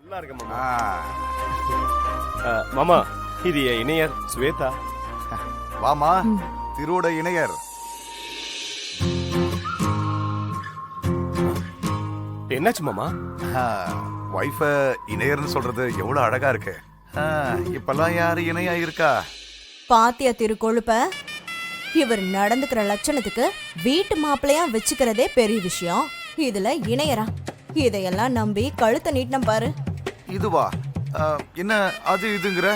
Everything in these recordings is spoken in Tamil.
நல்லா இருக்கு மாமா. ஆ, மாமா இது என் இணையர் ஸ்வேதா. வாமா திருவோட இணையர். என்னாச்சு மாமா? வைஃப இணையர்னு சொல்றது எவ்வளவு அழகா இருக்கு. இப்பெல்லாம் யாரு இணையா இருக்கா? பாத்தியா திருக்கொழுப்ப, இவர் நடந்துக்கிற லட்சணத்துக்கு வீட்டு மாப்பிள்ளையா வச்சுக்கிறதே பெரிய விஷயம், இதுல இணையரா? இதையெல்லாம் நம்பி கழுத்தை நீட்டினம் பாரு. இதுவா? என்ன அது இதுங்கிற?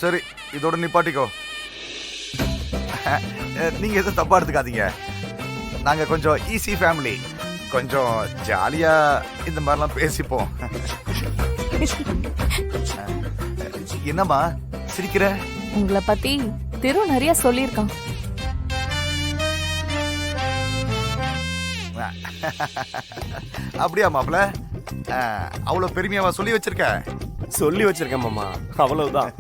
சரி இதோட நிப்பாட்டிக்கோ. நீங்க எதுவும் தப்பா எடுத்துக்காதீங்க. நாங்க கொஞ்சம் ஈஸி ஃபேமிலி, கொஞ்சம் ஜாலியா இந்த மாதிரிலாம் பேசிப்போம். என்னம்மா சிரிக்கிற? உங்களை பத்தி திரு நிறைய சொல்லியிருக்கான். அப்படியா மாப்ள? அவ்வளவு பெருமையாவா சொல்லி வச்சிருக்க? சொல்லி வச்சிருக்கேன் மாமா, அவ்வளவுதான்.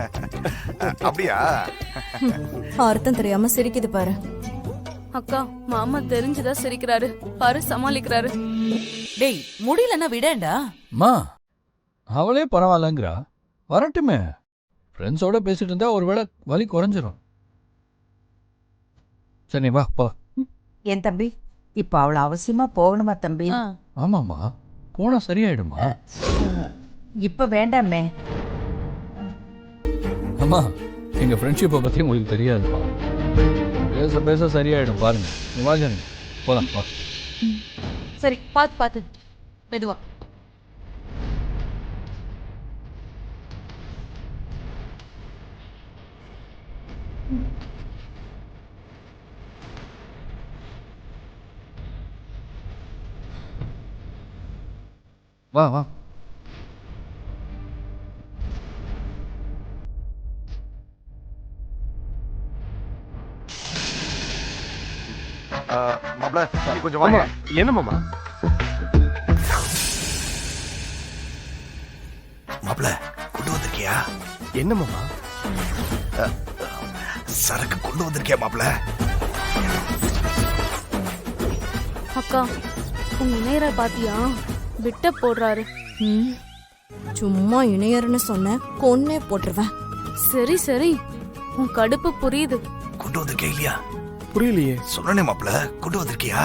அப்படியா? அர்த்தம் தெரியாம சிரிக்குது பாரு. அக்கா, மாமா தெரிஞ்சுதான் சிரிக்கிறாரு பாரு, சமாளிக்கிறாரு. டேய் முடியலன்னா விடேண்டா. மா அவளே பரவாயில்லங்கிறா, வரட்டுமே. ஃப்ரெண்ட்ஸோட பேசிட்டு இருந்தா ஒருவேளை வலி குறைஞ்சிரும். சரி வா போ. என் தம்பி, இப்ப அவள அவசியமா போகணுமா தம்பி? ஆமாம்மா, போனா சரியாயிடுமா? இப்ப வேண்டாமே. அம்மா எங்க ஃப்ரெண்ட்ஷிப்பை பத்தி உங்களுக்கு தெரியாதுமா. பேச பேச சரியாயிடும் பாருங்க. வா ஜனனி போலாம் வா. சரி பாத்து பாத்து மெதுவா. வா வா. மாப்ள கொஞ்சம் வாங்க. என்ன மாமா? மாப்ள கொண்டு வந்திருக்கியா? என்ன மாமா? சரக்கு கொண்டு வந்திருக்கியா மாப்ள? அக்கா, உங்க இணையரை பாத்தியா? விட்ட போடுறாரு. சும்மா இணையர்னு சொன்ன கொன்னே போட்டுருவேன். சரி சரி, உன் கடுப்பு புரியுது. கொண்டு வந்திருக்கியா இல்லையா? புரியலையே. சொன்னனே மாப்ள, கொண்டு வந்திருக்கியா?